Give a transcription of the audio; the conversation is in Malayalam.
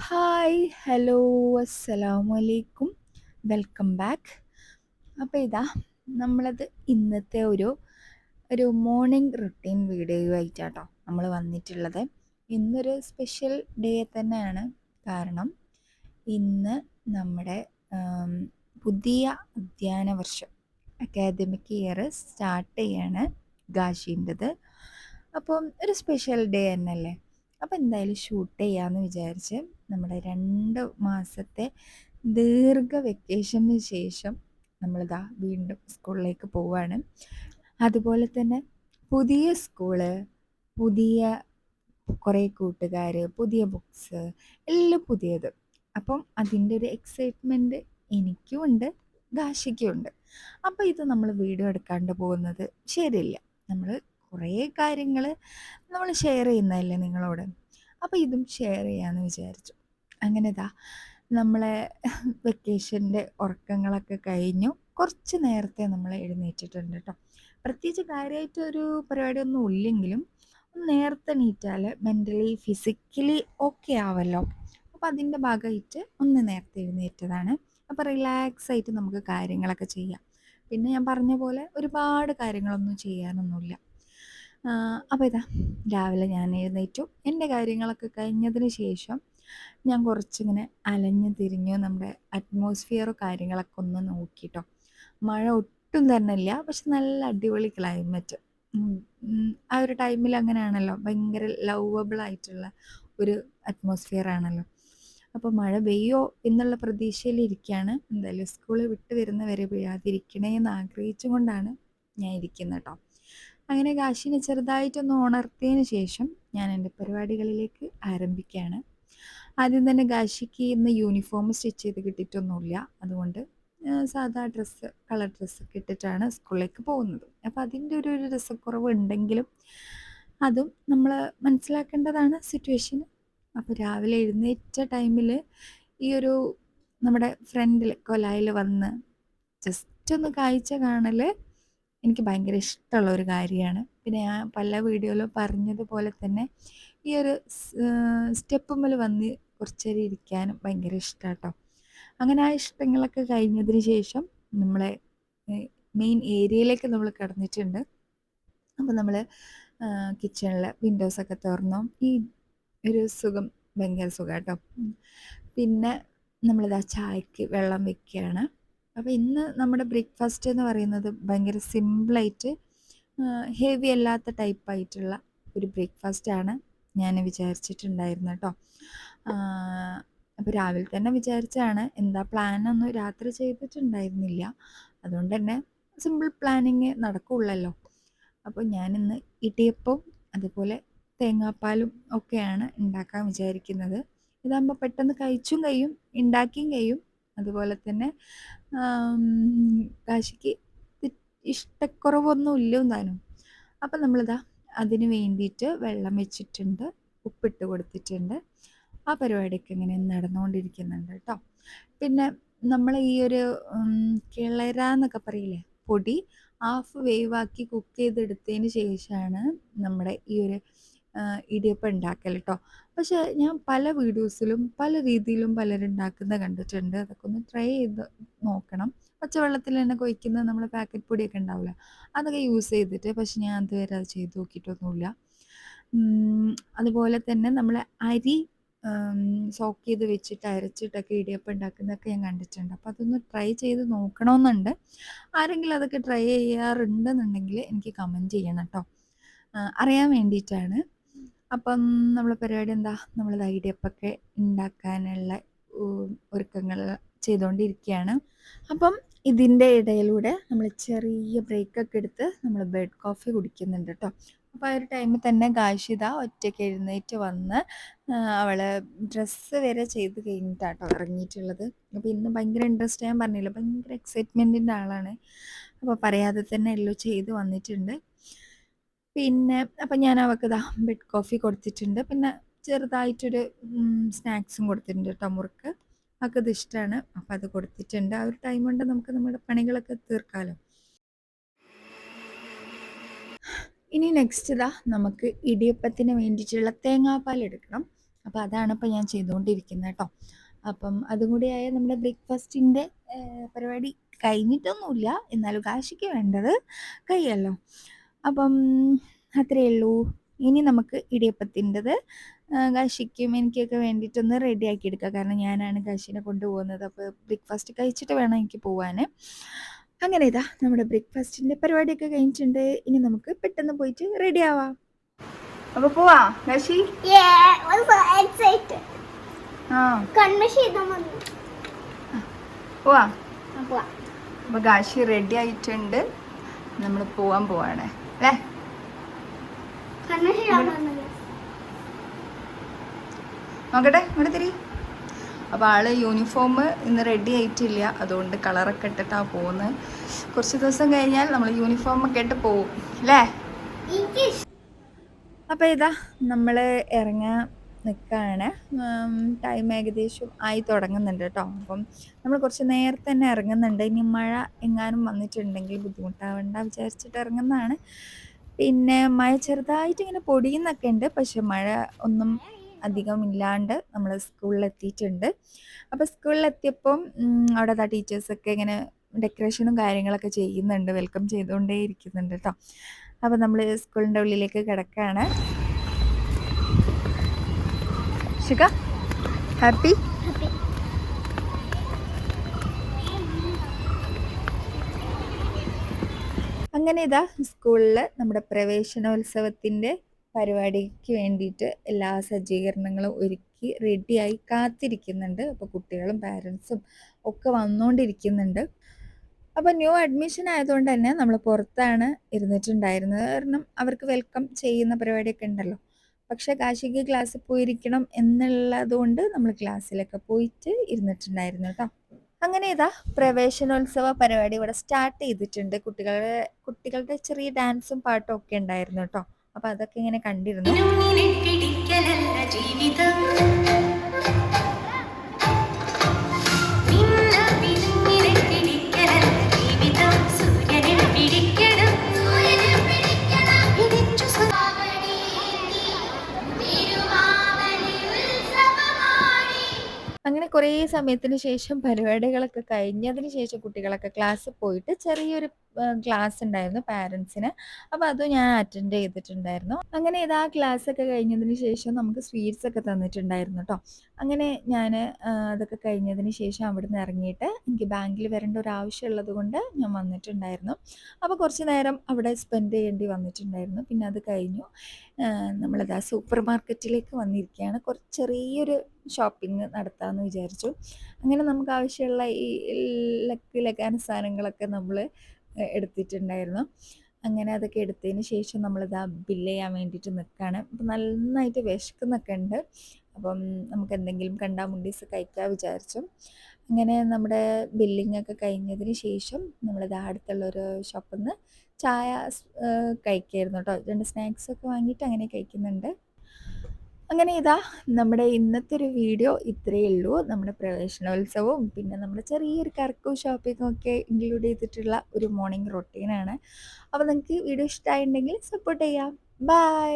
ഹായ് ഹലോ അസ്സലാമു അലൈക്കും വെൽക്കം ബാക്ക്. അപ്പോൾ ഇതാ നമ്മളത് ഇന്നത്തെ ഒരു മോർണിംഗ് റുട്ടീൻ വീഡിയോ ആയിട്ടാട്ടോ നമ്മൾ വന്നിട്ടുള്ളത്. ഇന്നൊരു സ്പെഷ്യൽ ഡേ തന്നെയാണ്. കാരണം ഇന്ന് നമ്മുടെ ആം, പുതിയ അധ്യയന വർഷം അക്കാദമിക് ഇയർ സ്റ്റാർട്ട് ചെയ്യാണ് ഗാഷീൻ്റെത്. അപ്പം ഒരു സ്പെഷ്യൽ ഡേ തന്നെയല്ലേ. അപ്പം എന്തായാലും ഷൂട്ട് ചെയ്യാമെന്ന് വിചാരിച്ച് നമ്മുടെ 2 മാസത്തെ ദീർഘ വെക്കേഷന് ശേഷം നമ്മളിതാ വീണ്ടും സ്കൂളിലേക്ക് പോവാണ്. അതുപോലെ തന്നെ പുതിയ സ്കൂള്, പുതിയ കുറേ കൂട്ടുകാർ, പുതിയ ബുക്സ്, എല്ലാം പുതിയത്. അപ്പം അതിൻ്റെ ഒരു എക്സൈറ്റ്മെൻറ്റ് എനിക്കും ഉണ്ട്, ഗാഷിക്കും ഉണ്ട്. അപ്പോൾ ഇത് നമ്മൾ വീഡിയോ എടുക്കാണ്ട് പോകുന്നത് ശരിയില്ല. നമ്മൾ കുറേ കാര്യങ്ങൾ നമ്മൾ ഷെയർ ചെയ്യുന്നതല്ലേ നിങ്ങളോട്. അപ്പോൾ ഇതും ഷെയർ ചെയ്യാമെന്ന് വിചാരിച്ചു. അങ്ങനെ ഇതാ നമ്മളെ വെക്കേഷൻ്റെ ഉറക്കങ്ങളൊക്കെ കഴിഞ്ഞു. കുറച്ച് നേരത്തെ നമ്മൾ എഴുന്നേറ്റിട്ടുണ്ട് കേട്ടോ. പ്രത്യേകിച്ച് കാര്യമായിട്ടൊരു പരിപാടിയൊന്നും ഇല്ലെങ്കിലും നേരത്തെ എണീറ്റാൽ മെൻ്റലി ഫിസിക്കലി ഓക്കെ ആവല്ലോ. അപ്പോൾ അതിൻ്റെ ഭാഗമായിട്ട് ഒന്ന് നേരത്തെ എഴുന്നേറ്റതാണ്. അപ്പോൾ റിലാക്സ് ആയിട്ട് നമുക്ക് കാര്യങ്ങളൊക്കെ ചെയ്യാം. പിന്നെ ഞാൻ പറഞ്ഞ പോലെ ഒരുപാട് കാര്യങ്ങളൊന്നും ചെയ്യാനൊന്നുമില്ല. അപ്പോൾ ഇതാ രാവിലെ ഞാൻ എഴുന്നേറ്റു. എൻ്റെ കാര്യങ്ങളൊക്കെ കഴിഞ്ഞതിന് ശേഷം ഞാൻ കുറച്ചിങ്ങനെ അലഞ്ഞു തിരിഞ്ഞു നമ്മുടെ അറ്റ്മോസ്ഫിയർ കാര്യങ്ങളൊക്കെ ഒന്ന് നോക്കിട്ടോ. മഴ ഒട്ടും തന്നെ ഇല്ല, പക്ഷെ നല്ല അടിപൊളി ക്ലൈമറ്റ്. ആ ഒരു ടൈമിൽ അങ്ങനെയാണല്ലോ, ഭയങ്കര ലവബിൾ ആയിട്ടുള്ള ഒരു അറ്റ്മോസ്ഫിയർ ആണല്ലോ. അപ്പോൾ മഴ പെയ്യോ എന്നുള്ള പ്രതീക്ഷയിലിരിക്കുകയാണ്. എന്തായാലും സ്കൂൾ വിട്ട് വരുന്നവരെ പെയ്യാതിരിക്കണേ എന്ന് ആഗ്രഹിച്ചും കൊണ്ടാണ് ഞാൻ ഇരിക്കുന്നത് കേട്ടോ. അങ്ങനെ കാശിനെ ചെറുതായിട്ടൊന്ന് ഉണർത്തിയതിന് ശേഷം ഞാൻ എൻ്റെ പരിപാടികളിലേക്ക് ആരംഭിക്കുകയാണ്. ആദ്യം തന്നെ ഗാഷിക്ക് ഇന്ന് യൂണിഫോം സ്റ്റിച്ച് ചെയ്ത് കിട്ടിയിട്ടൊന്നുമില്ല. അതുകൊണ്ട് സാധാ ഡ്രസ്സ്, കളർ ഡ്രസ്സൊക്കെ ഇട്ടിട്ടാണ് സ്കൂളിലേക്ക് പോകുന്നത്. അപ്പോൾ അതിൻ്റെ ഒരു രസക്കുറവ് ഉണ്ടെങ്കിലും അതും നമ്മൾ മനസ്സിലാക്കേണ്ടതാണ് സിറ്റുവേഷൻ. അപ്പോൾ രാവിലെ എഴുന്നേറ്റ ടൈമിൽ ഈ ഒരു നമ്മുടെ ഫ്രണ്ടിൽ കൊലായിൽ വന്ന് ജസ്റ്റ് ഒന്ന് കാഴ്ച കാണൽ എനിക്ക് ഭയങ്കര ഇഷ്ടമുള്ള ഒരു കാര്യമാണ്. പിന്നെ ഞാൻ പല വീഡിയോയിലും പറഞ്ഞതുപോലെ തന്നെ ഈ ഒരു സ്റ്റെപ്പുമ്മൽ വന്ന് കുറച്ച് നേരം ഇരിക്കാനും ഭയങ്കര ഇഷ്ടമാണ് കേട്ടോ. അങ്ങനെ ആ ഇഷ്ടങ്ങളൊക്കെ കഴിഞ്ഞതിന് ശേഷം നമ്മളെ മെയിൻ ഏരിയയിലേക്ക് നമ്മൾ കടന്നിട്ടുണ്ട്. അപ്പോൾ നമ്മൾ കിച്ചണിൽ വിൻഡോസൊക്കെ തുറന്നു. ഈ ഒരു സുഖം ഭയങ്കര സുഖം കേട്ടോ. പിന്നെ നമ്മളിതാ ചായക്ക് വെള്ളം വെക്കുകയാണ്. അപ്പോൾ ഇന്ന് നമ്മുടെ ബ്രേക്ക്ഫാസ്റ്റ് എന്ന് പറയുന്നത് ഭയങ്കര സിമ്പിളായിട്ട് ഹെവി അല്ലാത്ത ടൈപ്പായിട്ടുള്ള ഒരു ബ്രേക്ക്ഫാസ്റ്റാണ് ഞാൻ വിചാരിച്ചിട്ടുണ്ടായിരുന്നത് കേട്ടോ. അപ്പോൾ രാവിലെ തന്നെ വിചാരിച്ചാണ്, എന്താ പ്ലാനൊന്നും രാത്രി ചെയ്തിട്ടുണ്ടായിരുന്നില്ല. അതുകൊണ്ട് തന്നെ സിമ്പിൾ പ്ലാനിങ് നടക്കുള്ളല്ലോ. അപ്പോൾ ഞാനിന്ന് ഇടിയപ്പവും അതുപോലെ തേങ്ങാപ്പാലും ഒക്കെയാണ് ഉണ്ടാക്കാൻ വിചാരിക്കുന്നത്. ഇതാകുമ്പോൾ പെട്ടെന്ന് കഴിച്ചും കഴിയും, ഉണ്ടാക്കിയും കഴിയും. അതുപോലെ തന്നെ കാശിക്ക് ഇഷ്ടക്കുറവൊന്നും ഇല്ല താനും. അപ്പം നമ്മളിതാ അതിന് വേണ്ടിയിട്ട് വെള്ളം വെച്ചിട്ടുണ്ട്, ഉപ്പിട്ട് കൊടുത്തിട്ടുണ്ട്. ആ പരിപാടിയൊക്കെ ഇങ്ങനെ നടന്നുകൊണ്ടിരിക്കുന്നുണ്ട് കേട്ടോ. പിന്നെ നമ്മൾ ഈ ഒരു കിളര എന്നൊക്കെ പറയില്ലേ, പൊടി ഹാഫ് വേവാക്കി കുക്ക് ചെയ്തെടുത്തതിന് ശേഷമാണ് നമ്മുടെ ഈ ഒരു ഇടിയപ്പം ഉണ്ടാക്കൽ കേട്ടോ. പക്ഷേ ഞാൻ പല വീഡിയോസിലും പല രീതിയിലും പലരും ഉണ്ടാക്കുന്നത് കണ്ടിട്ടുണ്ട്. അതൊക്കെ ഒന്ന് ട്രൈ ചെയ്ത് നോക്കണം. പച്ചവെള്ളത്തിൽ തന്നെ കൊഴിക്കുന്ന നമ്മൾ പാക്കറ്റ് പൊടിയൊക്കെ ഉണ്ടാവില്ല, അതൊക്കെ യൂസ് ചെയ്തിട്ട്. പക്ഷെ ഞാൻ അതുവരെ അത് ചെയ്ത് നോക്കിയിട്ടൊന്നുമില്ല. അതുപോലെ തന്നെ നമ്മൾ അരി സോക്ക് ചെയ്ത് വെച്ചിട്ട് അരച്ചിട്ടൊക്കെ ഇടിയപ്പം ഉണ്ടാക്കുന്നതൊക്കെ ഞാൻ കണ്ടിട്ടുണ്ട്. അപ്പോൾ അതൊന്ന് ട്രൈ ചെയ്ത് നോക്കണമെന്നുണ്ട്. ആരെങ്കിലും അതൊക്കെ ട്രൈ ചെയ്യാറുണ്ടെന്നുണ്ടെങ്കിൽ എനിക്ക് കമൻറ്റ് ചെയ്യണം കേട്ടോ, അറിയാൻ വേണ്ടിയിട്ടാണ്. അപ്പം നമ്മളെ പരിപാടി എന്താ, നമ്മൾ ഇടിയപ്പമൊക്കെ ഉണ്ടാക്കാനുള്ള ഒരുക്കങ്ങൾ ചെയ്തുകൊണ്ടിരിക്കുകയാണ്. അപ്പം ഇതിൻ്റെ ഇടയിലൂടെ നമ്മൾ ചെറിയ ബ്രേക്കൊക്കെ എടുത്ത് നമ്മൾ ബെഡ് കോഫി കുടിക്കുന്നുണ്ട് കേട്ടോ. അപ്പോൾ ആ ഒരു ടൈമിൽ തന്നെ ഗാഷിത ഒറ്റയ്ക്ക് എഴുന്നേറ്റ് വന്ന് അവൾ ഡ്രസ്സ് വരെ ചെയ്ത് കഴിഞ്ഞിട്ടാട്ടോ ഇറങ്ങിയിട്ടുള്ളത്. അപ്പോൾ ഇന്ന് ഭയങ്കര ഇൻട്രസ്റ്റ്, ഞാൻ പറഞ്ഞില്ല, ഭയങ്കര എക്സൈറ്റ്മെൻറ്റിൻ്റെ ആളാണ്. അപ്പോൾ പറയാതെ തന്നെ എല്ലാം ചെയ്ത് വന്നിട്ടുണ്ട്. പിന്നെ അപ്പം ഞാൻ അവൾക്ക് ബെഡ് കോഫി കൊടുത്തിട്ടുണ്ട്. പിന്നെ ചെറുതായിട്ടൊരു സ്നാക്സും കൊടുത്തിട്ടുണ്ട് കേട്ടോ, മുറുക്ക്. അവൾക്കത് ഇഷ്ടമാണ്. അപ്പം അത് കൊടുത്തിട്ടുണ്ട്. ആ ഒരു ടൈം കൊണ്ട് നമുക്ക് നമ്മുടെ പണികളൊക്കെ തീർക്കാമല്ലോ. ഇനി നെക്സ്റ്റ് നമുക്ക് ഇടിയപ്പത്തിന് വേണ്ടിയിട്ടുള്ള തേങ്ങാപ്പാൽ എടുക്കണം. അപ്പോൾ അതാണ് ഇപ്പോൾ ഞാൻ ചെയ്തുകൊണ്ടിരിക്കുന്നത് കേട്ടോ. അപ്പം അതും കൂടിയായ നമ്മുടെ ബ്രേക്ക്ഫാസ്റ്റിൻ്റെ പരിപാടി കഴിഞ്ഞിട്ടൊന്നുമില്ല, എന്നാലും കാശിക്ക് വേണ്ടത് കഴിയല്ലോ. അപ്പം അത്രയേ ഉള്ളൂ. ഇനി നമുക്ക് ഇടിയപ്പത്തിൻ്റെത് കാശിക്കും എനിക്കൊക്കെ വേണ്ടിയിട്ടൊന്ന് റെഡിയാക്കി എടുക്കുക. കാരണം ഞാനാണ് കാശിനെ കൊണ്ടുപോകുന്നത്. അപ്പോൾ ബ്രേക്ക്ഫാസ്റ്റ് കഴിച്ചിട്ട് വേണം എനിക്ക് പോകാൻ. അങ്ങനെ ഇതാ നമ്മുടെ ബ്രേക്ക്ഫാസ്റ്റിൻ്റെ പരിപാടിയൊക്കെ കഴിഞ്ഞിട്ടുണ്ട്. ഇനി നമുക്ക് പെട്ടെന്ന് പോയിട്ട് റെഡി ആവാം. അപ്പോൾ പോവാ കാശി? ആ പോവാ. അപ്പോൾ കാശി റെഡി ആയിട്ടുണ്ട്, നമ്മൾ പോവാൻ പോവാണ് അല്ലേ? നോക്കട്ടെ ഇവിടെ തിരി. അപ്പോൾ ആള് യൂണിഫോം ഇന്ന് റെഡി ആയിട്ടില്ല, അതുകൊണ്ട് കളറൊക്കെ ഇട്ടിട്ടാണ് പോകുന്നത്. കുറച്ച് ദിവസം കഴിഞ്ഞാൽ നമ്മൾ യൂണിഫോമൊക്കെ ഇട്ട് പോവും അല്ലേ? അപ്പോൾ ഇതാ നമ്മൾ ഇറങ്ങാൻ നിൽക്കുകയാണ്. ടൈം ഏകദേശം ആയി തുടങ്ങുന്നുണ്ട് കേട്ടോ. അപ്പം നമ്മൾ കുറച്ച് നേരത്തെ തന്നെ ഇറങ്ങുന്നുണ്ട്. ഇനി മഴ എങ്ങാനും വന്നിട്ടുണ്ടെങ്കിൽ ബുദ്ധിമുട്ടാവണ്ട വിചാരിച്ചിട്ട് ഇറങ്ങുന്നതാണ്. പിന്നെ മഴ ചെറുതായിട്ട് ഇങ്ങനെ പൊടിയുന്നൊക്കെ ഉണ്ട്, പക്ഷെ മഴ ഒന്നും അധികം ഇല്ലാണ്ട് നമ്മൾ സ്കൂളിലെത്തിയിട്ടുണ്ട്. അപ്പോൾ സ്കൂളിലെത്തിയപ്പം അവിടെ ടീച്ചേഴ്സൊക്കെ ഇങ്ങനെ ഡെക്കറേഷനും കാര്യങ്ങളൊക്കെ ചെയ്യുന്നുണ്ട്, വെൽക്കം ചെയ്തുകൊണ്ടേ ഇരിക്കുന്നുണ്ട് കേട്ടോ. അപ്പോൾ നമ്മൾ സ്കൂളിൻ്റെ ഉള്ളിലേക്ക് കിടക്കുകയാണ്. ശിഖ ഹാപ്പി? അങ്ങനെ ഇതാ സ്കൂളിൽ നമ്മുടെ പ്രവേശനോത്സവത്തിൻ്റെ പരിപാടിക്ക് വേണ്ടിയിട്ട് എല്ലാ സജ്ജീകരണങ്ങളും ഒരുക്കി റെഡിയായി കാത്തിരിക്കുന്നുണ്ട്. അപ്പോൾ കുട്ടികളും പാരൻസും ഒക്കെ വന്നുകൊണ്ടിരിക്കുന്നുണ്ട്. അപ്പോൾ ന്യൂ അഡ്മിഷൻ ആയതുകൊണ്ട് തന്നെ നമ്മൾ പുറത്താണ് ഇരുന്നിട്ടുണ്ടായിരുന്നത്. കാരണം അവർക്ക് വെൽക്കം ചെയ്യുന്ന പരിപാടിയൊക്കെ ഉണ്ടല്ലോ. പക്ഷേ കാശിക്ക് ക്ലാസ്സിൽ പോയിരിക്കണം എന്നുള്ളതുകൊണ്ട് നമ്മൾ ക്ലാസ്സിലൊക്കെ പോയിട്ട് ഇരുന്നിട്ടുണ്ടായിരുന്നു കേട്ടോ. അങ്ങനെ ഇതാ പ്രവേശനോത്സവ പരിപാടി ഇവിടെ സ്റ്റാർട്ട് ചെയ്തിട്ടുണ്ട്. കുട്ടികളുടെ ചെറിയ ഡാൻസും പാട്ടും ഒക്കെ ഉണ്ടായിരുന്നു കേട്ടോ. അപ്പോൾ അതൊക്കെ ഇങ്ങനെ കണ്ടിരുന്നു. അങ്ങനെ കുറേ സമയത്തിന് ശേഷം പരിപാടികളൊക്കെ കഴിഞ്ഞതിന് ശേഷം കുട്ടികളൊക്കെ ക്ലാസ്സിൽ പോയിട്ട് ചെറിയൊരു ക്ലാസ് ഉണ്ടായിരുന്നു പാരൻസിന്. അപ്പോൾ അതും ഞാൻ അറ്റൻഡ് ചെയ്തിട്ടുണ്ടായിരുന്നു. അങ്ങനെ ഇതാ ക്ലാസ്സൊക്കെ കഴിഞ്ഞതിന് ശേഷം നമുക്ക് സ്വീറ്റ്സ് ഒക്കെ തന്നിട്ടുണ്ടായിരുന്നു കേട്ടോ. അങ്ങനെ ഞാൻ അതൊക്കെ കഴിഞ്ഞതിന് ശേഷം അവിടുന്ന് ഇറങ്ങിയിട്ട് എനിക്ക് ബാങ്കിൽ വരേണ്ട ഒരു ആവശ്യമുള്ളത് കൊണ്ട് ഞാൻ വന്നിട്ടുണ്ടായിരുന്നു. അപ്പോൾ കുറച്ച് നേരം അവിടെ സ്പെൻഡ് ചെയ്യേണ്ടി വന്നിട്ടുണ്ടായിരുന്നു. പിന്നെ അത് കഴിഞ്ഞു നമ്മളിതാ സൂപ്പർ മാർക്കറ്റിലേക്ക് വന്നിരിക്കുകയാണ്. ചെറിയൊരു ഷോപ്പിംഗ് നടത്താമെന്ന് വിചാരിച്ചു. അങ്ങനെ നമുക്ക് ആവശ്യമുള്ള ഈ ലക്കാന സാധനങ്ങളൊക്കെ നമ്മൾ എടുത്തിട്ടുണ്ടായിരുന്നു. അങ്ങനെ അതൊക്കെ എടുത്തതിന് ശേഷം നമ്മളിതാ ബില്ല് ചെയ്യാൻ വേണ്ടിയിട്ട് നിൽക്കുകയാണ്. അപ്പം നന്നായിട്ട് വിശക്കുന്നൊക്കെ ഉണ്ട്. അപ്പം നമുക്ക് എന്തെങ്കിലും കണ്ടാമുണ്ടീസ് കഴിക്കാൻ വിചാരിച്ചു. അങ്ങനെ നമ്മുടെ ബില്ലിംഗ് ഒക്കെ കഴിഞ്ഞതിന് ശേഷം നമ്മളിതാ അടുത്തുള്ളൊരു ഷോപ്പിൽ നിന്ന് ചായ കഴിക്കായിരുന്നു കേട്ടോ. 2 സ്നാക്സൊക്കെ വാങ്ങിയിട്ട് അങ്ങനെ കഴിക്കുന്നുണ്ട്. അങ്ങനെ ഇതാ നമ്മുടെ ഇന്നത്തെ ഒരു വീഡിയോ ഇത്രയേ ഉള്ളൂ. നമ്മുടെ പ്രവേശനോത്സവവും പിന്നെ നമ്മുടെ ചെറിയൊരു കറക്കവും ഷോപ്പിങ്ങും ഒക്കെ ഇൻക്ലൂഡ് ചെയ്തിട്ടുള്ള ഒരു മോർണിംഗ് റൊട്ടീനാണ്. അപ്പോൾ നിങ്ങൾക്ക് വീഡിയോ ഇഷ്ടമായിട്ടുണ്ടെങ്കിൽ സപ്പോർട്ട് ചെയ്യാം. ബൈ.